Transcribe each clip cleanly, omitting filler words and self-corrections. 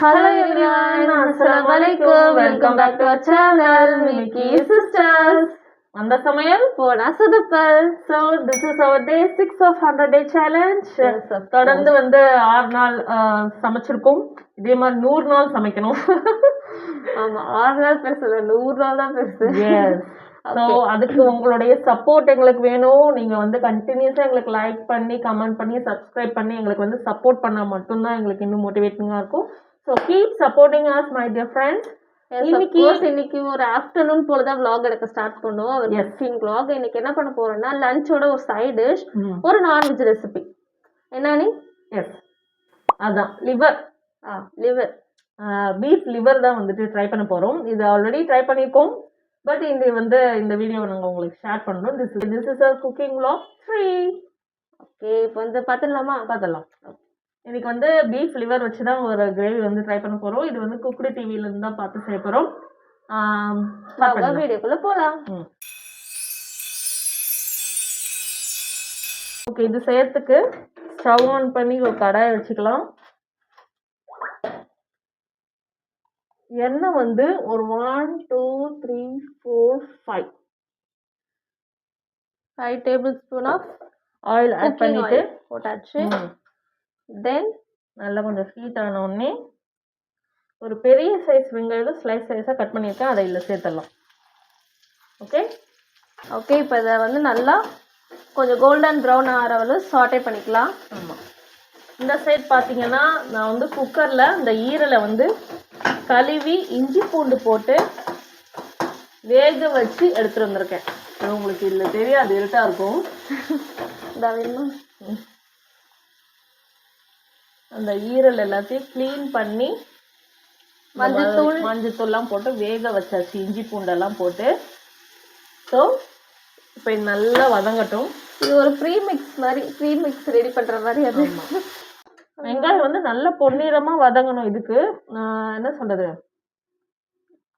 Hello everyone, Assalamualaikum. Welcome back to our channel, Mickey Sisters. அந்த சமையல் போனா சுதப்பல். So this is our day 6 of 100 day challenge. தொடர்ந்து 6 நாள் சமைச்சிருக்கோம். இதே மாதிரி 100 நாள் சமைக்கணும். ஆமா, 6 நாள் பெருசு இல்ல, 100 நாள் தான் பெருசு. Yes. So அதுக்கு உங்களுடைய சப்போர்ட் எங்களுக்கு வேணும். நீங்க கண்டினியூஸா எங்களுக்கு லைக் பண்ணி கமெண்ட் பண்ணி சப்ஸ்கிரைப் பண்ணி எங்களுக்கு சப்போர்ட் பண்ணா மட்டும்தான் எங்களுக்கு இன்னும் மோட்டிவேட்டிங்கா இருக்கும். So keep supporting us my dear friends. இன்னைக்கு ஒரு ஆஃப்டர்நூன் போல தான் vlog எடுக்க ஸ்டார்ட் பண்ணுவோம். ஒரு குக்கிங் vlog. இன்னைக்கு என்ன பண்ண போறோம்னா லஞ்சோட ஒரு சைடு டிஷ், ஒரு நான்வெஜ் ரெசிபி. என்னன்னு? எஸ், அதான் லிவர். லிவர், பீஃப் லிவர் தான் ட்ரை பண்ண போறோம். இது ஆல்ரெடி ட்ரை பண்ணிருக்கோம், பட் இந்த வீடியோ நாங்க உங்களுக்கு ஷேர் பண்றோம். this is a cooking vlog 3. Okay, இப்போ பார்த்தலாம். இன்னைக்கு பீஃப் லிவர் வச்சு தான் ஒரு கிரேவி ட்ரை பண்ண போறோம். இது குக்டு டிவில இருந்து தான் பார்த்து செய்ய போறோம். வீடியோக்குள்ள போலாம். ஓகே, இது செய்யறதுக்கு ஸ்டவ் ஆன் பண்ணி ஒரு கடாயை வச்சுக்கலாம். எண்ணெய் ஒரு 1 2 3 4 5 tablespoon of oil add பண்ணிட்டு போட்டாச்சு. தென் நல்லா கொஞ்சம் ஹீட் ஆன உடனே ஒரு பெரிய சைஸ் வெங்காயம் ஸ்லைஸ் சைஸாக கட் பண்ணியிருக்கேன், அதை இதில் சேர்த்துடலாம். ஓகே ஓகே, இப்போ இதை நல்லா கொஞ்சம் கோல்டன் ப்ரௌன் ஆகிற அளவு சாட்டே பண்ணிக்கலாம். ஆமாம், இந்த சைட் பார்த்தீங்கன்னா நான் குக்கரில் இந்த ஈரலை கழுவி இஞ்சி பூண்டு போட்டு வேக வச்சு எடுத்துகிட்டு வந்திருக்கேன். உங்களுக்கு இதில் தெரியாது, இருட்டாக இருக்கும். அந்த ஈரல் எல்லாத்தையும் க்ளீன் பண்ணி மஞ்சத்தூள்லாம் போட்டு வேக வச்சாச்சு, இஞ்சி பூண்டெல்லாம் போட்டு. ஸோ இப்போ இது நல்லா வதங்கட்டும். இது ஒரு ப்ரீமிக்ஸ் ரெடி பண்ணுற மாதிரி. அது வெங்காயம் நல்லா பொன்னிறமாக வதங்கணும். இதுக்கு என்ன சொல்கிறது,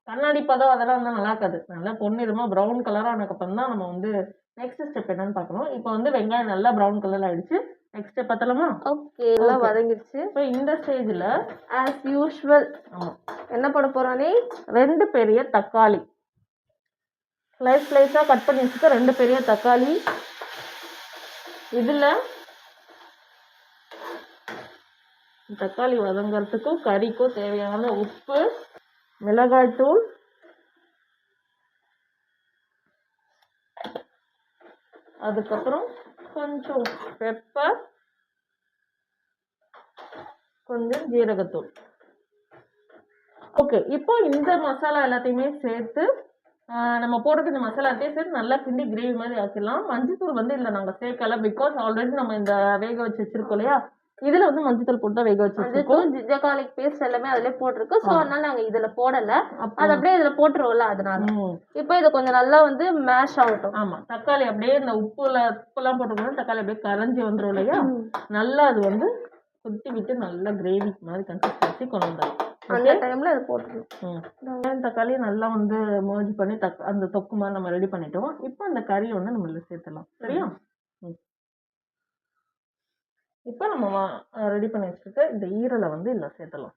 கண்ணாடி பதம் அதெல்லாம் நல்லா இருக்காது. நல்லா பொன்னிறமாக ப்ரௌன் கலராக ஆனதுக்கப்புறம் தான் நம்ம நெக்ஸ்ட் ஸ்டெப் என்னன்னு பார்க்கணும். இப்போ வெங்காயம் நல்லா ப்ரௌன் கலர் ஆயிடுச்சு. நெக்ஸ்ட் ஸ்டெப் பார்த்தலாமா? ஓகே, எல்லாம் வதங்கிடுச்சு. இப்போ இந்த ஸ்டேஜில் ஆஸ் யூஷுவல் என்ன பண்ண போகிறோன்னே 2 பெரிய தக்காளி ஸ்லைஸாக கட் பண்ணி வச்சுக்க 2 பெரிய தக்காளி. இதில் தக்காளி வதங்கிறதுக்கும் கறிக்கும் தேவையான உப்பு, மிளகாய்த்தூள், அதுக்கப்புறம் கொஞ்சம் பெப்பர், கொஞ்சம் ஜீரகத்தூள். ஓகே, இப்போ இந்த மசாலா எல்லாத்தையுமே சேர்த்து நம்ம போடுறது இந்த மசாலா எல்லாத்தையும் சேர்த்து நல்லா கிண்டி கிரேவி மாதிரி ஆக்கிடலாம். மஞ்சத்தூள் இதில் நாங்கள் சேர்க்கல, பிகாஸ் ஆல்ரெடி நம்ம இந்த வேக வச்சு வச்சிருக்கோம் இல்லையா, இதுல மஞ்சத்தூள் போட்டு தான் வேக வச்சிருக்கோம். ஜிஞ்சர் கார்லிக் பேஸ்ட் எல்லாமே அதுல போட்டிருக்கு. ஸோ அதனால நாங்க இதுல போடல, அது அப்படியே இதுல போட்டுருவோம்ல, அதனால. இப்போ இது கொஞ்சம் நல்லா மேஷ் ஆகட்டும். ஆமா, தக்காளி அப்படியே இந்த உப்புலாம் போட்டுக்கணும். தக்காளி அப்படியே கரைஞ்சி வந்துடும் இல்லையா, நல்லா அது கொத்தி விட்டு நல்லா கிரேவி மாதிரி கன்சிஸ்டன்சி கொண்டு வந்துடும். அந்த டைம்ல அது போட்டுருவோம். தக்காளி நல்லா மர்ஜ் பண்ணி அந்த தொக்கு மாதிரி நம்ம ரெடி பண்ணிட்டோம். இப்போ அந்த கறி நம்ம சேர்த்துலாம். சரியா? இப்போ நம்ம ரெடி பண்ணி வச்சுட்டு இந்த ஈரலை இல்லை சேர்த்தலாம்.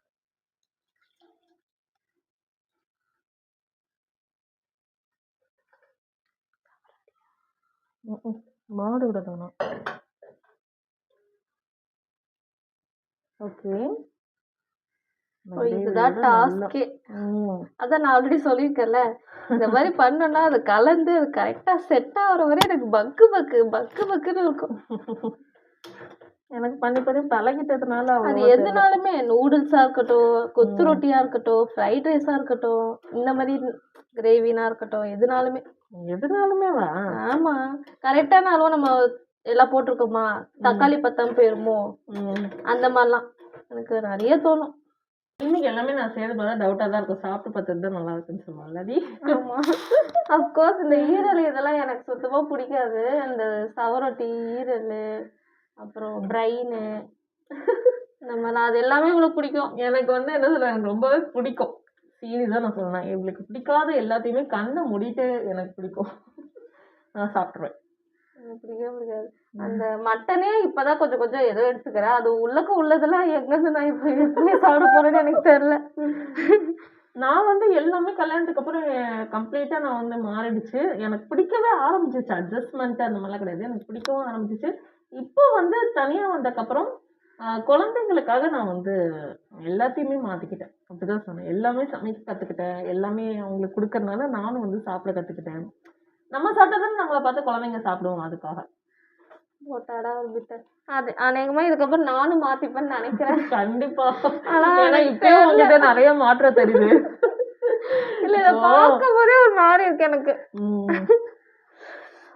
மாடு விடணும். ஓகே, இதுதான் டாஸ்கே. அதான் நான் ஆல்ரெடி சொல்லியிருக்கேன்ல, இந்த மாதிரி பண்ணோம்னா அது கலந்து அது கரெக்டா செட் ஆகிற வரை எனக்கு பக்குன்னு இருக்கும். எனக்கு பண்ணி பழகிட்டதுனால அது எதுனாலுமே நூடுல்ஸா இருக்கட்டும், கொத்து ரொட்டியா இருக்கட்டும், ஃப்ரைட் ரைஸா இருக்கட்டும், இந்த மாதிரி கிரேவினா இருக்கட்டும், எதுனாலுமே. ஆமா, கரெக்டான அளவு நம்ம எல்லாம் போட்டிருக்கோமா, தக்காளி பத்தாம போயிருமோ, அந்த மாதிரிலாம் எனக்கு நிறைய தோணும். இன்னைக்கு எல்லாமே நான் செய்யறது பார்த்தா டவுட்டா தான் இருக்கும். சாப்பிட்டு பார்த்தது தான் நல்லா இருக்குன்னு சொல்லுவாங்க. ஆமா, அப்கோர்ஸ் இந்த ஈரல் இதெல்லாம் எனக்கு சுத்தமா பிடிக்காது. அந்த சவரொட்டி, ஈரல், அப்புறம் பிரைனு, நான் அது எல்லாமே உங்களுக்கு பிடிக்கும். எனக்கு என்ன சொல்ல, எனக்கு ரொம்பவே பிடிக்கும். சீரியஸா நான் சொல்றேன், இவங்களுக்கு பிடிக்காத எல்லாத்தையுமே கண்ணை மூடிட்டு எனக்கு பிடிக்கும். நான் சாப்பிட்ருவேன். பிடிக்கவே பிடிக்காது. அந்த மட்டனே இப்பதான் கொஞ்சம் கொஞ்சம் ஏதோ எடுத்துக்கிறேன். அது உள்ளதெல்லாம் எங்கிருந்து நான் இப்ப எப்படி சாப்பிட போறேன்னு எனக்கு தெரியல. நான் வந்து எல்லாமே கல்யாணத்துக்கு அப்புறம் கம்ப்ளீட்டா நான் வந்து மாறிடுச்சு. எனக்கு பிடிக்கவே ஆரம்பிச்சிச்சு. அட்ஜஸ்ட்மெண்ட் அந்த மாதிரிலாம் கிடையாது. எனக்கு பிடிக்கவும் ஆரம்பிச்சிச்சு. இப்போ வந்து தனியா வந்ததுக்கப்புறம் குழந்தைங்களுக்காக நான் வந்து எல்லாத்தையுமே மாத்திக்கிட்டேன். அப்படிதான் சொன்னேன். எல்லாமே சமைக்க கத்துக்கிட்டேன். எல்லாமே அவங்களுக்கு குடுக்கறதுனால நானும் வந்து சாப்பிட கத்துக்கிட்டேன். நம்ம சாப்பிட்டா நம்மளை பார்த்து குழந்தைங்க சாப்பிடுவோம் அதுக்காக. போட்டாடா விட்ட. அது அநேகமா இதுக்கப்புறம் நானும் மாத்திப்பேன்னு நினைக்கிறேன். கண்டிப்பா. ஆனா ஏன்னா எனக்கு இப்பயே உங்ககிட்ட நிறைய மாற்றம் தெரியுது. இல்ல இத பார்க்கும் போதே ஒரு மாதிரி இருக்கு எனக்கு.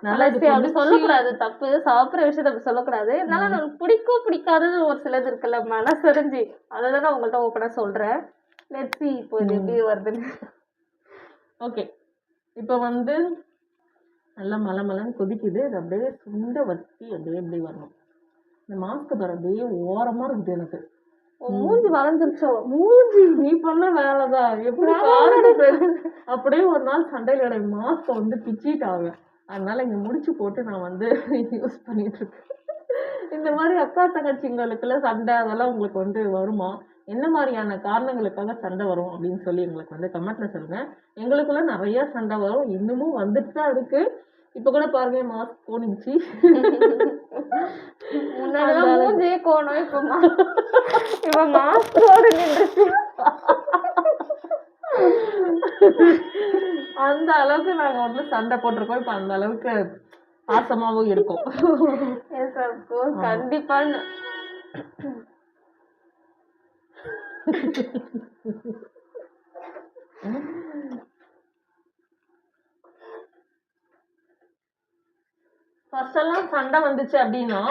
நல்லா அப்படி சொல்லக்கூடாது, தப்பு. சாப்பிடுற விஷயத்த அப்படி சொல்லக்கூடாது. இருந்தாலும் நமக்கு பிடிக்கும் பிடிக்காதது ஒரு சிலது இருக்குல்ல, மனசறிஞ்சு அததான் நான் உங்கள்ட்ட ஓப்பனா சொல்றேன். லெட்ஸ் see இப்போ இது எப்படி வருதுன்னு. ஓகே, இப்போ வந்து நல்லா மலன்னு கொதிக்குது. அது அப்படியே சுண்ட வத்தி அப்படியே எப்படி வரணும். இந்த மாஸ்க் பாரு அப்படியே ஓரமா இருக்குது எனக்கு. மூஞ்சி வளர்ந்துருச்சோ? மூஞ்சி நீ பண்ண வேலைதான். எப்படி அப்படியே ஒரு நாள் சண்டையில மாஸ்க வந்து பிச்சிட்டாங்க. அதனால இங்க முடிச்சு போட்டு நான் வந்து யூஸ் பண்ணிட்டு இருக்கேன். இந்த மாதிரி அக்கா தங்கச்சிங்களுக்குள்ள சண்டை அதெல்லாம் உங்களுக்கு வந்து வருமா? என்ன மாதிரியான காரணங்களுக்காக சண்டை வரும் அப்படின்னு சொல்லி எங்களுக்கு வந்து கமெண்ட்ல சொல்லுங்க. எங்களுக்குள்ள நிறைய சண்டை வரும், இன்னமும் வந்துட்டு தான் இருக்கு. இப்ப கூட பாருங்க மாஸ்க் கோணிச்சு. முன்னாடிதான் மூஞ்சே கோணும், இப்ப மாஸ்கோட நின்றுச்சு. அந்த அளவுக்கு நாங்க வந்து சண்டை போட்டிருக்கோம். இப்ப அந்த அளவுக்கு பாசமாவும் இருக்கும். எஸ் ஆஃப் கோர்ஸ், கண்டிப்பா. ஃபர்ஸ்ட் எல்லாம் சண்டை வந்துச்சு அப்படின்னா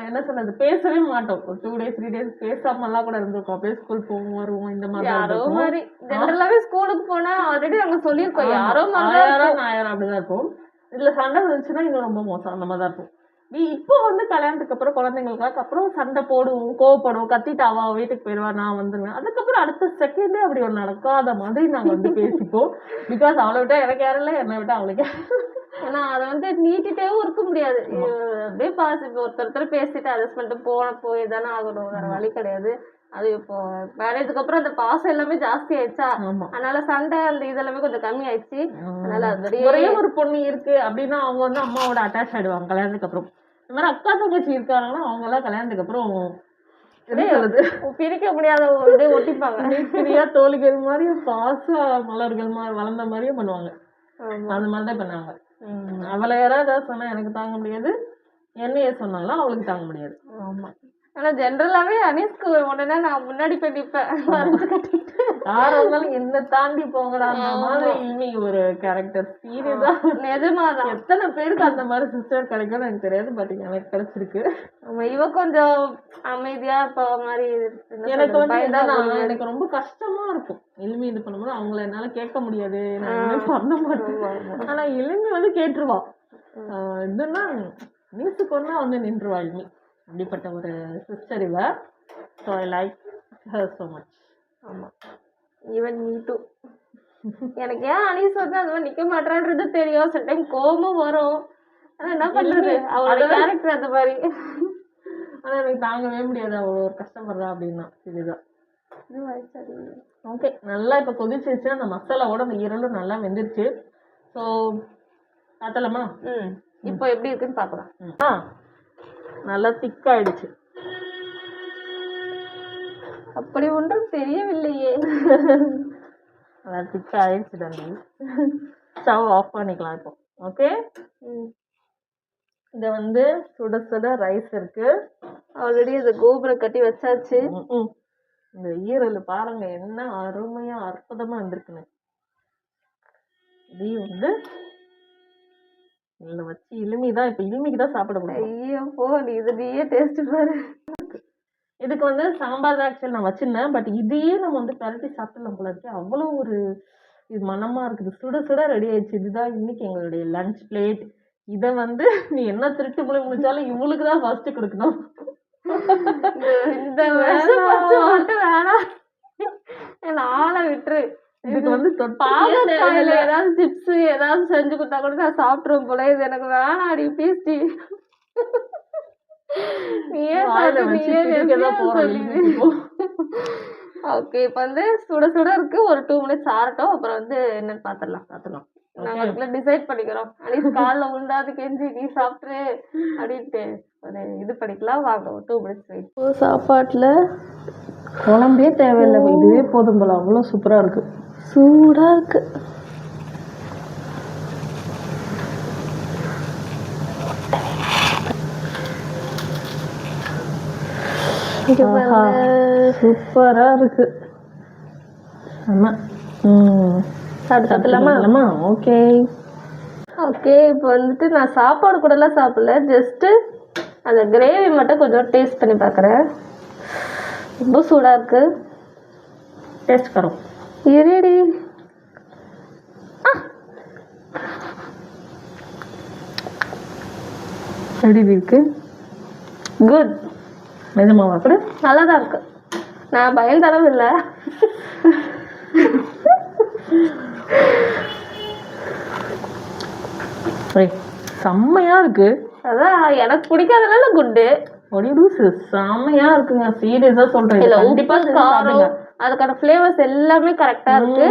என்ன சொல்றது, பேசவே மாட்டோம். ஒரு 2 days 3 days பேசாம எல்லாம் கூட இருந்திருக்கோம். அப்படியே ஸ்கூல் போவோம் வருவோம் இந்த மாதிரி. ஜெனரலாவே ஸ்கூலுக்கு போனா ஆல்ரெடி நாங்க சொல்லியிருக்கோம், யாரோ நாயாரம் அப்படிதான் இருக்கும். இதுல சண்டை வந்துச்சுன்னா இங்க ரொம்ப மோசம் அந்த மாதிரி தான் இருக்கும். இப்போ வந்து கல்யாணத்துக்கு அப்புறம் குழந்தைங்களுக்காக அப்புறம் சண்டை போடுவோம், கோவப்படுவோம், கத்திட்டு அவ வீட்டுக்கு போயிடுவா, நான் வந்துருவேன். அதுக்கப்புறம் அடுத்த செகண்டே அப்படி ஒரு நடக்காத மாதிரி நாங்க வந்து பேசிப்போம். பிகாஸ் அவளை விட்டா எனக்கு யாரும் இல்லை, என்னை விட்டா அவளுக்கு. ஏன்னா அதை வந்து நீட்டிட்டேவும் இருக்க முடியாது. அப்படியே ஒருத்தர் பேசிட்டு அட்ஜஸ்ட் பண்ணிட்டு போய் தானே ஆகணும், வேற வழி கிடையாது. அது இப்போ மேரேஜுக்கு அப்புறம் அந்த பாசம் எல்லாமே ஜாஸ்தி ஆயிடுச்சா, அதனால சண்டை அந்த இதெல்லாமே கொஞ்சம் கம்மி ஆயிடுச்சு. அதனால ஒரே ஒரு பொண்ணு இருக்கு அப்படின்னா அவங்க வந்து அம்மாவோட அட்டாச் ஆயிடுவாங்க கல்யாணத்துக்கு அப்புறம். இந்த மாதிரி அக்கா தங்கச்சி இருக்காங்கன்னா அவங்க எல்லாம் கல்யாணத்துக்கு அப்புறம் பிரிக்க முடியாத ஒட்டிப்பாங்க. தோழிகள் மாதிரி பாச மலர்கள் வளர்ந்த மாதிரியே பண்ணுவாங்க. அந்த மாதிரிதான் பண்ணாங்க. அவளை யாராவது சொன்னா எனக்கு தாங்க முடியாது, என்னைய சொன்னாலும் அவளுக்கு தாங்க முடியாது. ஆமா. ஆனா ஜென்ரலாவே அனீஸ்க்கு உடனே நான் முன்னாடி போய் நிப்பேன். யாரா இருந்தாலும் என்ன தாண்டி போங்கடா அந்த மாதிரி இன்னைக்கு ஒரு கேரக்டர். சீரியஸா நிஜமாதான். எத்தனை பேருக்கு அந்த மாதிரி சிஸ்டர் கிடைக்கும்னு எனக்கு தெரியாது, பட் எனக்கு கிடைச்சிருக்கு. இவ கொஞ்சம் அமைதியா இருப்ப மாதிரி. எனக்கு வந்து எனக்கு ரொம்ப கஷ்டமா இருக்கும் இனிமே இது பண்ணும்போது. அவங்கள என்னால கேட்க முடியாது, நான் பண்ண மாட்டேன். ஆனா இனிமே வந்து கேட்டுருவா. இதுன்னா நியூஸுக்கு ஒன்னா வந்து நின்றுவா இனிமே. அப்படிப்பட்ட ஒரு சிஸ்டர் இவ. So I like her so much. ஆமா, ஈவன் மீ டூ. எனக்கு ஏன் அனீஸ் வந்து அது மாதிரி நிக்க மாட்டான்றது தெரியும். சில டைம் கோபமும் வரும். ஆனா என்ன பண்றது, அவளோட கேரக்டர் அந்த மாதிரி. ஆனா எனக்கு தாங்கவே முடியாது அவ ஒரு கஷ்டப்படுறா அப்படின்னா. இதுதான் ஓகே. நல்லா இப்ப கொதிச்சிருச்சு. அந்த மசாலாவோட அந்த ஈரலும் நல்லா வெந்துருச்சு. ஸோ பார்த்தலாமா? இப்போ எப்படி இருக்குன்னு பார்க்கலாம். நல்லா திக்காயிடுச்சு. அப்படி ஒன்றும் தெரியவில்லையே. நல்லா திக்காயிடுச்சு தம்பி. ஸ்டவ் ஆஃப் பண்ணிக்கலாம் இப்போ. ஓகே, இத வந்து சுட சுட ரைஸ் இருக்கு. ஆல்ரெடி அது கோபுரம் கட்டி வச்சாச்சு. இந்த ஈரல் பாருங்க என்ன அருமையா அற்புதமா வந்திருக்குன்னு. இதையும் வந்து இதுல வச்சு இனிமைதான், இப்ப இனிமைக்குதான் சாப்பிட முடியும். ஐயோ போ, நீ இதுலயே டேஸ்ட் பாரு. இதுக்கு வந்து சாம்பார் தான் ஆக்சுவலி நான் வச்சிருந்தேன், பட் இதையே நம்ம வந்து பரட்டி சாப்பிடலாம் போல இருக்கு. அவ்வளவு ஒரு இது மனமா இருக்குது. சுட சுட ரெடி ஆயிடுச்சு. இதுதான் இன்னைக்கு எங்களுடைய லஞ்ச் பிளேட். இத வந்து நீ என்ன திருட்டு முளை முடிச்சாலும் இவளுக்கு தான் ஃபர்ஸ்ட் கொடுக்கணும். இந்த வருஷம் மட்டும் வேணாம், ஆளை விட்டுரு. இதுக்கு வந்து பாகக்காயில ஏதாவது சிப்ஸ் ஏதாவது செஞ்சு கொடுத்தா கூட நான் சாப்பிட்டுருவோம் போல. இது எனக்கு வேணாடி பீஸ்டி. நீயே வாயில சாப்பிட்டு வச்சு நீயே திணிக்கதான் வெவ்வேறு போறோம் சொல்லிடு. இப்போ. ஓகே, இப்போ வந்து சுட சுட இருக்கு. ஒரு 2 மினிட்ஸ் ஆறட்டும். அப்புறம் வந்து என்னன்னு பார்த்துடலாம். நாங்க அதுக்குள்ள டிசைட் பண்ணிக்கிறோம். அட்லீஸ்ட் காலைல உண்டாது கெஞ்சி நீ சாப்பிட்ரு அப்படின்ட்டு ஒரு இது பண்ணிக்கலாம். வாங்க, ஒரு 2 மினிட்ஸ் வெயிட். சாப்பாட்டில் குழம்பே தேவையில்லை, இதுவே போதும் போல, அவ்வளோ சூப்பரா இருக்கு. சூடா இருக்கு. சூப்பரா இருக்கு. ஆமா. சாப்பிடலாமா? ஓகே. ஓகே, இப்போ வந்துட்டு நான் சாப்பாடு கூடலாம் சாப்பிடல, ஜஸ்ட்டு அந்த கிரேவி மட்டும் கொஞ்சம் டேஸ்ட் பண்ணி பார்க்குறேன். ரொம்ப சூடாக இருக்கு. டேஸ்ட் கரும் இருடி. எப்படி இருக்கு? குட். நிஜமாவா? கூட நல்லா தான் இருக்கு. நான் பயந்தளவு இல்லை. செம்மையா இருக்கு. அதான் எனக்கு பிடிக்காதனால குட்டு. செம்மையா இருக்குங்க. சீரியஸா சொல்றேன். இல்ல, உப்பு, காரம், அதுக்கான ஃப்ளேவர்ஸ் எல்லாமே கரெக்டா இருக்கு.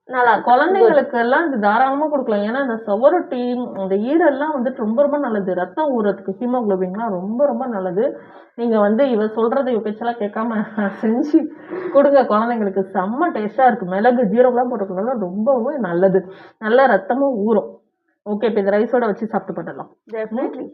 நல்லா குழந்தைங்களுக்கு எல்லாம் இது தாராளமா கொடுக்கலாம். ஏன்னா இந்த சுவரொட்டி, இந்த ஈரெல்லாம் வந்துட்டு ரொம்ப ரொம்ப நல்லது. ரத்தம் ஊறதுக்கு, ஹீமோகுளோபின்லாம் ரொம்ப ரொம்ப நல்லது. நீங்க வந்து இவ சொல்றது இவ பேச்செல்லாம் கேட்காம செஞ்சு கொடுங்க குழந்தைங்களுக்கு. செம்ம டேஸ்டா இருக்கு. மிளகு, ஜீரகம்லாம் போட்டுக்கணும், ரொம்பவே நல்லது. நல்ல ரத்தமும் ஊறும். ஓகே, இப்போ இந்த ரைஸோட வச்சு சாப்பிட்டு போட்டுடலாம். டெஃபினெட்லி.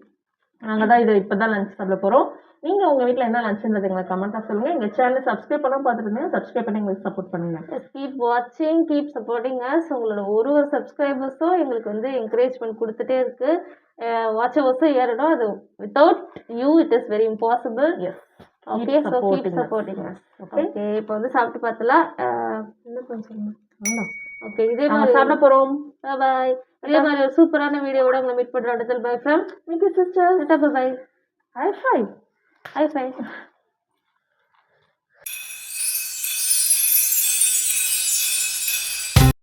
நாங்கள் தான் இது இப்போதான் லஞ்ச் சாப்பிட போகிறோம். நீங்கள் உங்கள் வீட்டில் என்ன லஞ்சுன்றது எங்களுக்கு கமெண்ட்டாக சொல்லுங்கள். எங்கள் சேனலை சப்ஸ்கிரைப் பண்ணால் பார்த்துட்டு இருந்தீங்க, சப்ஸ்கிரைப் பண்ணி எங்களுக்கு சப்போர்ட் பண்ணுங்கள். கீப் வாட்சிங், கீப் சப்போர்ட்டிங் அஸ். உங்களோட ஒரு சப்ஸ்கிரைபர்ஸும் எங்களுக்கு வந்து என்கரேஜ்மெண்ட் கொடுத்துட்டே இருக்கு. வாட்ச் ஹவர்ஸும் ஏறணும். அது without you it is very impossible. Okay, so keep supporting us. Okay, இப்போ வந்து சாப்பிட்டு பார்த்தலாம். இன்னும் கொஞ்சம் ஓகே, இதே மாதிரி சாப்பிட போகிறோம். பாய். இதே மாதிரி ஒரு சூப்பரான வீடியோவோட உங்களை மீட் பண்ணுற இடத்துல bye from Mickey sister. Bye. High five. High five.